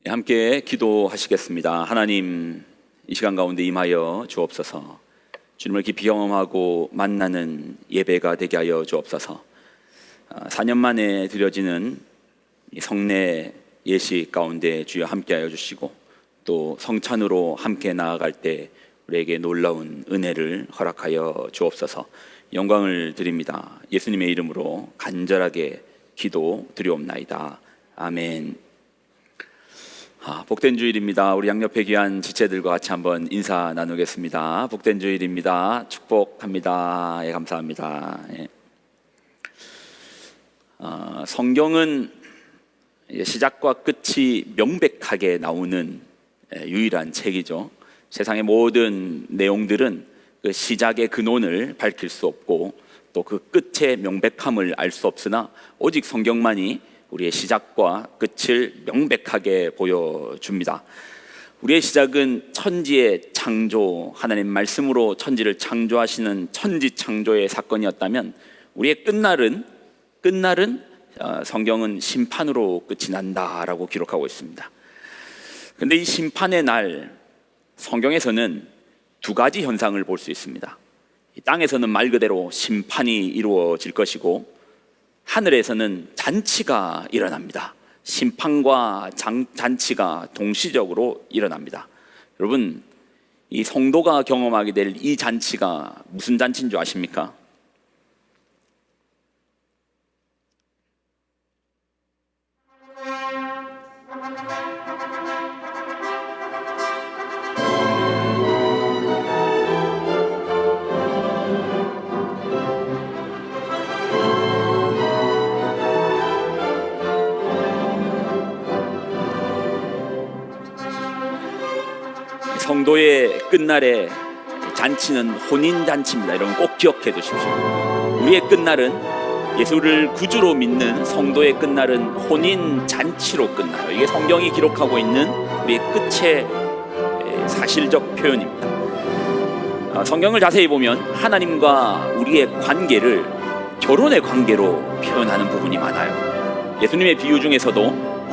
함께 기도하시겠습니다. 하나님, 이 시간 가운데 임하여 주옵소서. 주님을 깊이 경험하고 만나는 예배가 되게 하여 주옵소서. 4년 만에 드려지는 성례 예식 가운데 주여 함께하여 주시고, 또 성찬으로 함께 나아갈 때 우리에게 놀라운 은혜를 허락하여 주옵소서. 영광을 드립니다. 예수님의 이름으로 간절하게 기도 드리옵나이다. 아멘. 복된 주일입니다. 우리 양옆에 귀한 지체들과 같이 한번 인사 나누겠습니다. 복된 주일입니다. 축복합니다. 예, 감사합니다. 예. 성경은 시작과 끝이 명백하게 나오는 유일한 책이죠. 세상의 모든 내용들은 그 시작의 근원을 밝힐 수 없고 또 그 끝의 명백함을 알 수 없으나 오직 성경만이 우리의 시작과 끝을 명백하게 보여줍니다. 우리의 시작은 천지의 창조, 하나님 말씀으로 천지를 창조하시는 천지 창조의 사건이었다면, 우리의 끝날은 성경은 심판으로 끝이 난다라고 기록하고 있습니다. 그런데 이 심판의 날, 성경에서는 두 가지 현상을 볼 수 있습니다. 이 땅에서는 말 그대로 심판이 이루어질 것이고, 하늘에서는 잔치가 일어납니다. 심판과 잔치가 동시적으로 일어납니다. 여러분, 이 성도가 경험하게 될 이 잔치가 무슨 잔치인 줄 아십니까? 성도의 끝날의 잔치는 혼인잔치입니다. 여러분 꼭 기억해 두십시오. 우리의 끝날은, 예수를 구주로 믿는 성도의 끝날은 혼인잔치로 끝나요. 이게 성경이 기록하고 있는 우리의 끝의 사실적 표현입니다. 성경을 자세히 보면 하나님과 우리의 관계를 결혼의 관계로 표현하는 부분이 많아요. 예수님의 비유 중에서도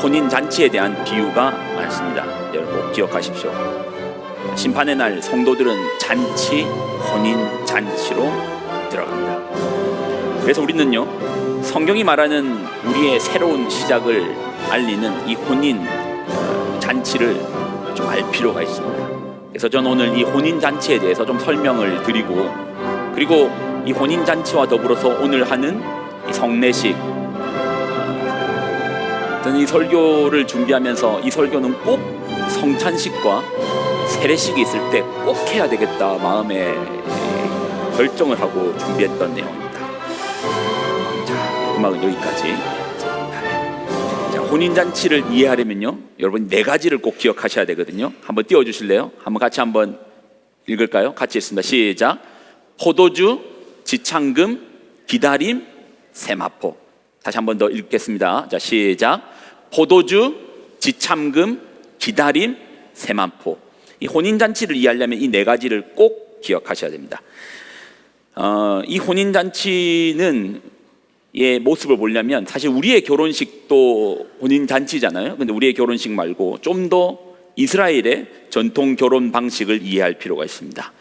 혼인잔치에 대한 비유가 많습니다. 여러분 꼭 기억하십시오. 심판의 날 성도들은 잔치, 혼인 잔치로 들어갑니다. 그래서 우리는요, 성경이 말하는 우리의 새로운 시작을 알리는 이 혼인 잔치를 좀 알 필요가 있습니다. 그래서 저는 오늘 이 혼인 잔치에 대해서 좀 설명을 드리고, 그리고 이 혼인 잔치와 더불어서 오늘 하는 이 성례식, 저는 이 설교를 준비하면서 이 설교는 꼭 성찬식과 세례식이 있을 때 꼭 해야 되겠다 마음에 결정을 하고 준비했던 내용입니다. 자, 음악은 여기까지. 자, 혼인잔치를 이해하려면요, 여러분 네 가지를 꼭 기억하셔야 되거든요. 한번 띄워주실래요? 한번 같이 한번 읽을까요? 같이 했습니다. 시작. 포도주, 지창금, 기다림, 세마포. 다시 한번 더 읽겠습니다. 자, 시작. 포도주, 지참금, 기다림, 세마포. 이 혼인잔치를 이해하려면 이 네 가지를 꼭 기억하셔야 됩니다. 이 혼인잔치는 의 모습을 보려면, 사실 우리의 결혼식도 혼인잔치잖아요. 근데 우리의 결혼식 말고 좀 더 이스라엘의 전통 결혼 방식을 이해할 필요가 있습니다.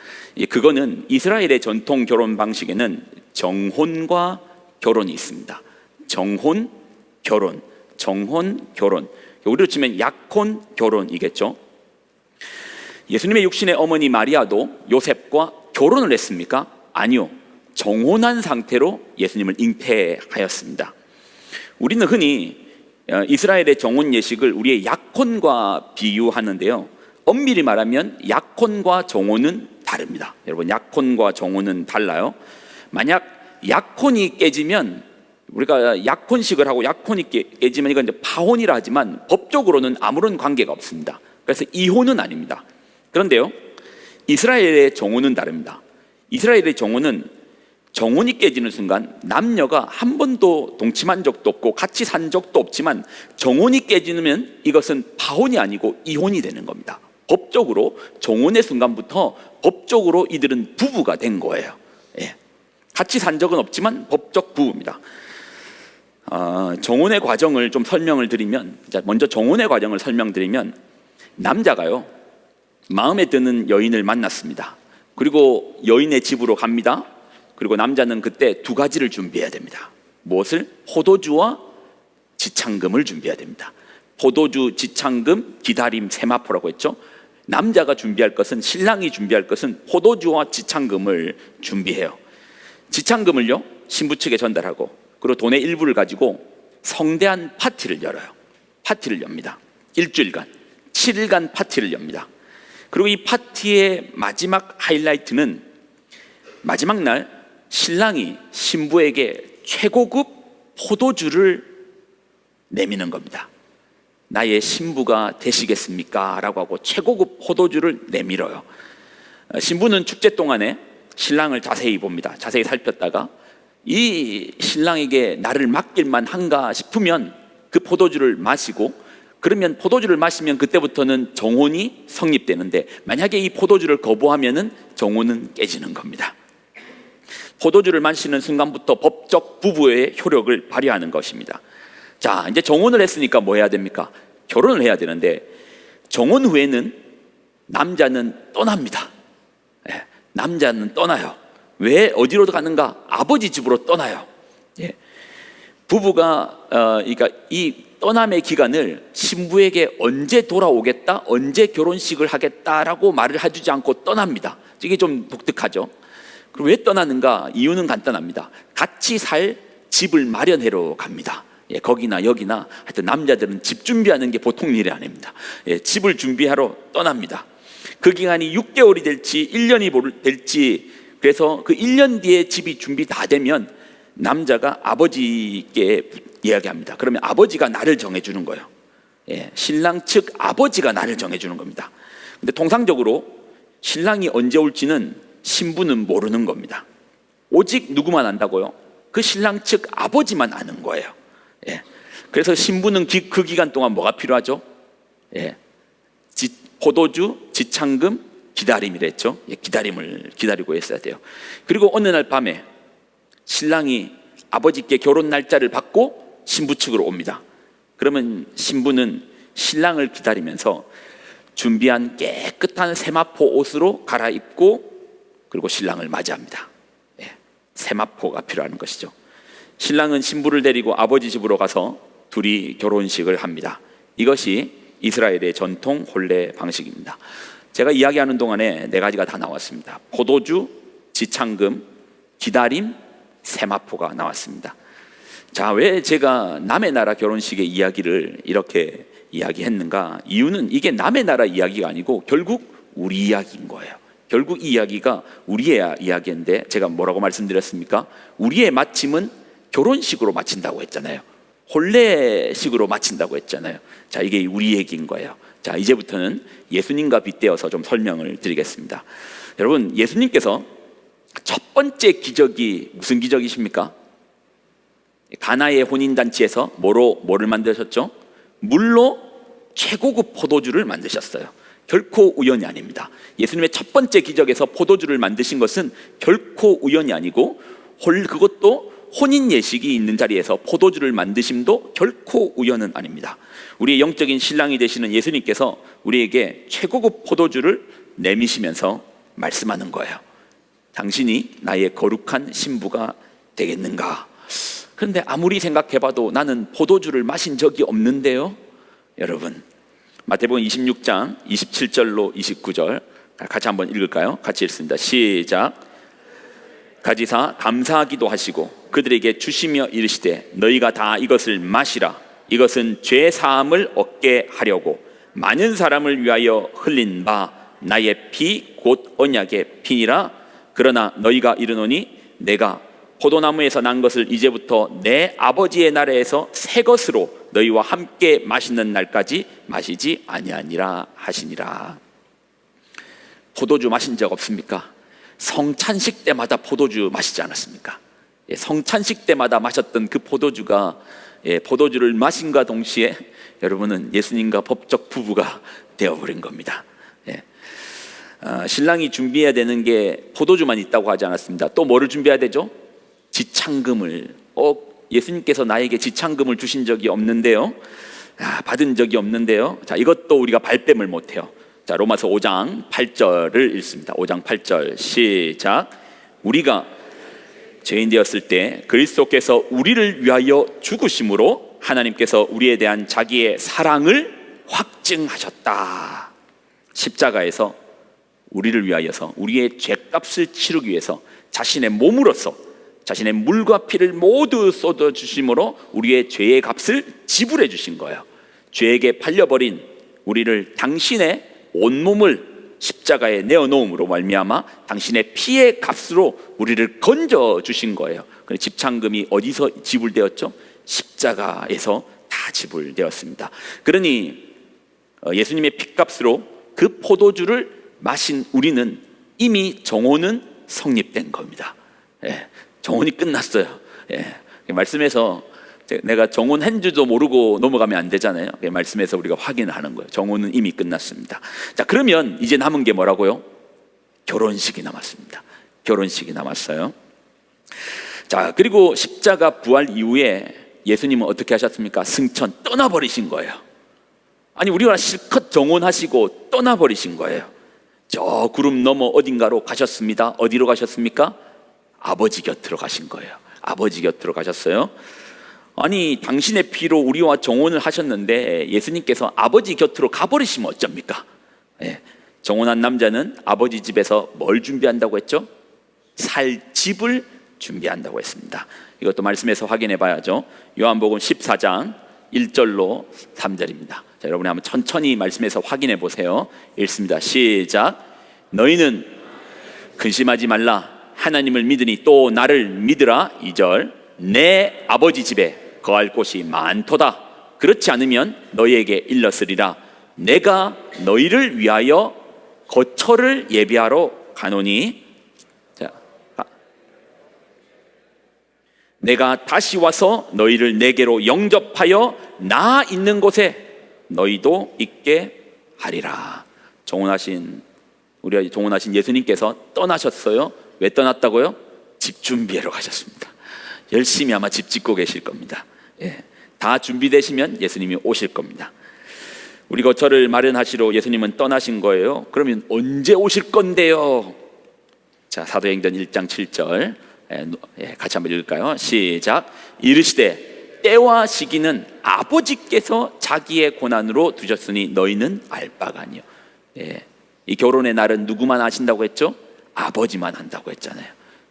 그거는 이스라엘의 전통 결혼 방식에는 정혼과 결혼이 있습니다. 정혼, 결혼, 정혼, 결혼. 우리로 치면 약혼, 결혼이겠죠. 예수님의 육신의 어머니 마리아도 요셉과 결혼을 했습니까? 아니요. 정혼한 상태로 예수님을 잉태하였습니다. 우리는 흔히 이스라엘의 정혼 예식을 우리의 약혼과 비유하는데요, 엄밀히 말하면 약혼과 정혼은 다릅니다. 여러분, 약혼과 정혼은 달라요. 만약 약혼이 깨지면, 우리가 약혼식을 하고 약혼이 깨지면 이건 이제 파혼이라 하지만 법적으로는 아무런 관계가 없습니다. 그래서 이혼은 아닙니다. 그런데요, 이스라엘의 정혼은 다릅니다. 이스라엘의 정혼은 정혼이 깨지는 순간 남녀가 한 번도 동침한 적도 없고 같이 산 적도 없지만, 정혼이 깨지면 이것은 파혼이 아니고 이혼이 되는 겁니다. 법적으로 정혼의 순간부터 법적으로 이들은 부부가 된 거예요. 예. 같이 산 적은 없지만 법적 부부입니다. 정혼의 과정을 좀 설명을 드리면, 먼저 정혼의 과정을 설명드리면, 남자가요 마음에 드는 여인을 만났습니다. 그리고 여인의 집으로 갑니다. 그리고 남자는 그때 두 가지를 준비해야 됩니다. 무엇을? 포도주와 지창금을 준비해야 됩니다. 포도주, 지창금, 기다림, 세마포라고 했죠. 남자가 준비할 것은, 신랑이 준비할 것은 포도주와 지창금을 준비해요. 지창금을요 신부 측에 전달하고, 그리고 돈의 일부를 가지고 성대한 파티를 열어요. 파티를 엽니다. 일주일간 7일간 파티를 엽니다. 그리고 이 파티의 마지막 하이라이트는, 마지막 날 신랑이 신부에게 최고급 포도주를 내미는 겁니다. 나의 신부가 되시겠습니까? 라고 하고 최고급 포도주를 내밀어요. 신부는 축제 동안에 신랑을 자세히 봅니다. 자세히 살폈다가 이 신랑에게 나를 맡길만 한가 싶으면 그 포도주를 마시고, 그러면 포도주를 마시면 그때부터는 정혼이 성립되는데, 만약에 이 포도주를 거부하면은 정혼은 깨지는 겁니다. 포도주를 마시는 순간부터 법적 부부의 효력을 발휘하는 것입니다. 자, 이제 정혼을 했으니까 뭐 해야 됩니까? 결혼을 해야 되는데, 정혼 후에는 남자는 떠납니다. 남자는 떠나요. 왜 어디로 가는가? 아버지 집으로 떠나요. 부부가 그러니까 이 떠남의 기간을 신부에게 언제 돌아오겠다, 언제 결혼식을 하겠다라고 말을 해주지 않고 떠납니다. 이게 좀 독특하죠. 그럼 왜 떠나는가? 이유는 간단합니다. 같이 살 집을 마련하러 갑니다. 거기나 여기나 하여튼 남자들은 집 준비하는 게 보통 일이 아닙니다. 집을 준비하러 떠납니다. 그 기간이 6개월이 될지 1년이 될지, 그래서 그 1년 뒤에 집이 준비 다 되면 남자가 아버지께 이야기합니다. 그러면 아버지가 날을 정해주는 거예요. 신랑 측 아버지가 날을 정해주는 겁니다. 근데 통상적으로 신랑이 언제 올지는 신부는 모르는 겁니다. 오직 누구만 안다고요? 그 신랑 측 아버지만 아는 거예요. 그래서 신부는 그 기간 동안 뭐가 필요하죠? 포도주, 지창금, 기다림이랬죠. 기다림을 기다리고 있어야 돼요. 그리고 어느 날 밤에 신랑이 아버지께 결혼 날짜를 받고 신부 측으로 옵니다. 그러면 신부는 신랑을 기다리면서 준비한 깨끗한 세마포 옷으로 갈아입고, 그리고 신랑을 맞이합니다. 세마포가 필요한 것이죠. 신랑은 신부를 데리고 아버지 집으로 가서 둘이 결혼식을 합니다. 이것이 이스라엘의 전통 혼례 방식입니다. 제가 이야기하는 동안에 네 가지가 다 나왔습니다. 포도주, 지창금, 기다림, 세마포가 나왔습니다. 자, 왜 제가 남의 나라 결혼식의 이야기를 이렇게 이야기했는가? 이유는 이게 남의 나라 이야기가 아니고 결국 우리 이야기인 거예요. 결국 이 이야기가 우리의 이야기인데, 제가 뭐라고 말씀드렸습니까? 우리의 마침은 결혼식으로 마친다고 했잖아요. 혼례식으로 마친다고 했잖아요. 자, 이게 우리 얘기인 거예요. 자, 이제부터는 예수님과 빗대어서 좀 설명을 드리겠습니다. 여러분, 예수님께서 첫 번째 기적이 무슨 기적이십니까? 가나의 혼인잔치에서 뭐를 만드셨죠? 물로 최고급 포도주를 만드셨어요. 결코 우연이 아닙니다. 예수님의 첫 번째 기적에서 포도주를 만드신 것은 결코 우연이 아니고, 그것도 혼인 예식이 있는 자리에서 포도주를 만드심도 결코 우연은 아닙니다. 우리의 영적인 신랑이 되시는 예수님께서 우리에게 최고급 포도주를 내미시면서 말씀하는 거예요. 당신이 나의 거룩한 신부가 되겠는가? 그런데 아무리 생각해봐도 나는 포도주를 마신 적이 없는데요. 여러분, 마태복음 26장 27절로 29절 같이 한번 읽을까요? 같이 읽습니다. 시작. 가지사 감사하기도 하시고 그들에게 주시며 이르시되, 너희가 다 이것을 마시라. 이것은 죄 사함을 얻게 하려고 많은 사람을 위하여 흘린 바 나의 피 곧 언약의 피니라. 그러나 너희가 이르노니 내가 포도나무에서 난 것을 이제부터 내 아버지의 나라에서 새 것으로 너희와 함께 마시는 날까지 마시지 아니하니라 하시니라. 포도주 마신 적 없습니까? 성찬식 때마다 포도주 마시지 않았습니까? 성찬식 때마다 마셨던 그 포도주가, 포도주를 마신과 동시에 여러분은 예수님과 법적 부부가 되어버린 겁니다. 신랑이 준비해야 되는 게 포도주만 있다고 하지 않았습니다. 또 뭐를 준비해야 되죠? 지창금을 예수님께서 나에게 지창금을 주신 적이 없는데요. 받은 적이 없는데요. 자, 이것도 우리가 발뺌을 못해요. 자, 로마서 5장 8절을 읽습니다. 5장 8절 시작. 우리가 죄인 되었을 때 그리스도께서 우리를 위하여 죽으심으로 하나님께서 우리에 대한 자기의 사랑을 확증하셨다. 십자가에서 우리를 위하여서 우리의 죄값을 치르기 위해서 자신의 몸으로서 자신의 물과 피를 모두 쏟아주심으로 우리의 죄의 값을 지불해 주신 거예요. 죄에게 팔려버린 우리를 당신의 온몸을 십자가에 내어놓음으로 말미암아 당신의 피의 값으로 우리를 건져 주신 거예요. 그런데 집창금이 어디서 지불되었죠? 십자가에서 다 지불되었습니다. 그러니 예수님의 피값으로 그 포도주를 마신 우리는 이미 정오는 성립된 겁니다. 정오는 끝났어요. 말씀에서 내가 정오한 줄도 모르고 넘어가면 안 되잖아요. 말씀에서 우리가 확인하는 거예요. 정오는 이미 끝났습니다. 자, 그러면 이제 남은 게 뭐라고요? 결혼식이 남았습니다. 결혼식이 남았어요. 자, 그리고 십자가 부활 이후에 예수님은 어떻게 하셨습니까? 승천 떠나버리신 거예요. 아니, 우리가 실컷 정혼하시고 떠나버리신 거예요. 저 구름 너머 어딘가로 가셨습니다. 어디로 가셨습니까? 아버지 곁으로 가신 거예요. 아버지 곁으로 가셨어요. 아니, 당신의 피로 우리와 정혼을 하셨는데 예수님께서 아버지 곁으로 가버리시면 어쩝니까? 정혼한 남자는 아버지 집에서 뭘 준비한다고 했죠? 살 집을 준비한다고 했습니다. 이것도 말씀에서 확인해 봐야죠. 요한복음 14장 1절로 3절입니다. 자, 여러분이 한번 천천히 말씀에서 확인해 보세요. 읽습니다. 시작. 너희는 근심하지 말라. 하나님을 믿으니 또 나를 믿으라. 2절. 내 아버지 집에 거할 곳이 많도다. 그렇지 않으면 너희에게 일렀으리라. 내가 너희를 위하여 거처를 예비하러 가노니, 자, 내가 다시 와서 너희를 내게로 영접하여 나 있는 곳에 너희도 있게 하리라. 우리가 종혼하신 예수님께서 떠나셨어요. 왜 떠났다고요? 집 준비하러 가셨습니다. 열심히 아마 집 짓고 계실 겁니다. 다 준비되시면 예수님이 오실 겁니다. 우리 거처를 마련하시러 예수님은 떠나신 거예요. 그러면 언제 오실 건데요? 자, 사도행전 1장 7절 같이 한번 읽을까요? 시작. 이르시되 때와 시기는 아버지께서 자기의 권한으로 두셨으니 너희는 알 바가 아니요. 이 결혼의 날은 누구만 아신다고 했죠? 아버지만 한다고 했잖아요.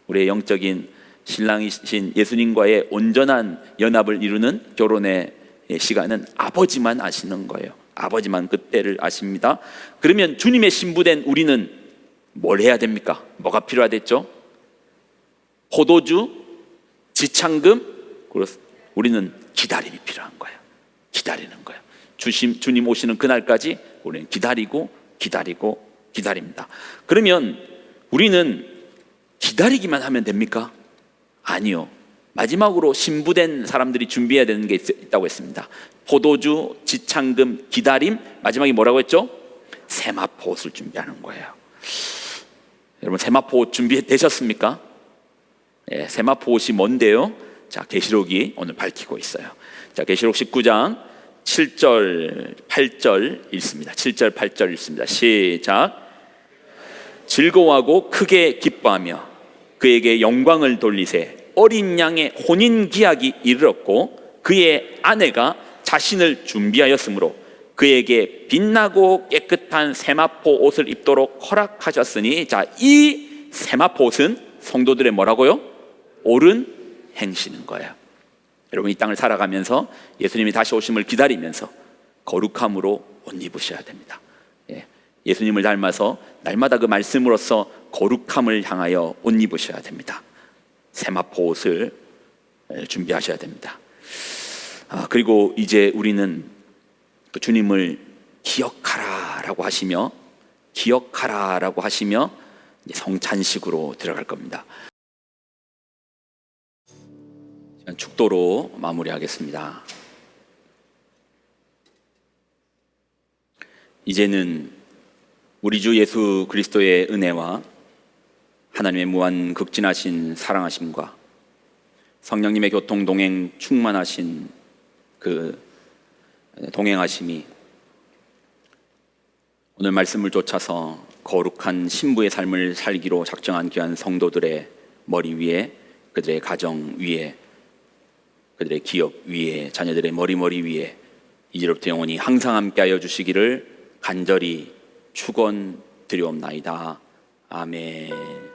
우리의 영적인 신랑이신 예수님과의 온전한 연합을 이루는 결혼의 시간은 아버지만 아시는 거예요. 아버지만 그때를 아십니다. 그러면 주님의 신부된 우리는 뭘 해야 됩니까? 뭐가 필요하댔죠? 포도주, 지창금, 그래서 우리는 기다림이 필요한 거예요. 기다리는 거예요. 주님 오시는 그날까지 우리는 기다립니다. 그러면 우리는 기다리기만 하면 됩니까? 아니요. 마지막으로 신부된 사람들이 준비해야 되는 게 있다고 했습니다. 포도주, 지창금, 기다림, 마지막에 뭐라고 했죠? 세마포 옷을 준비하는 거예요. 여러분, 세마포 옷 준비되셨습니까? 세마포 옷이 뭔데요? 자, 계시록이 오늘 밝히고 있어요. 자, 계시록 19장 7절 8절 읽습니다. 7절 8절 읽습니다. 시작. 즐거워하고 크게 기뻐하며 그에게 영광을 돌리세. 어린 양의 혼인 기약이 이르렀고 그의 아내가 자신을 준비하였으므로 그에게 빛나고 깨끗한 세마포 옷을 입도록 허락하셨으니, 자, 이 세마포 옷은 성도들의 뭐라고요? 옳은 행실인 거예요. 여러분, 이 땅을 살아가면서 예수님이 다시 오심을 기다리면서 거룩함으로 옷 입으셔야 됩니다. 예수님을 닮아서 날마다 그 말씀으로써 거룩함을 향하여 옷 입으셔야 됩니다. 세마포 옷을 준비하셔야 됩니다. 그리고 이제 우리는 그 주님을 기억하라라고 하시며 성찬식으로 들어갈 겁니다. 축도로 마무리하겠습니다. 이제는 우리 주 예수 그리스도의 은혜와 하나님의 무한 극진하신 사랑하심과 성령님의 교통 동행 충만하신 그 동행하심이 오늘 말씀을 쫓아서 거룩한 신부의 삶을 살기로 작정한 귀한 성도들의 머리 위에, 그들의 가정 위에, 그들의 기업 위에, 자녀들의 머리 위에 이제로부터 영원히 항상 함께하여 주시기를 간절히 축원드리옵나이다. 아멘.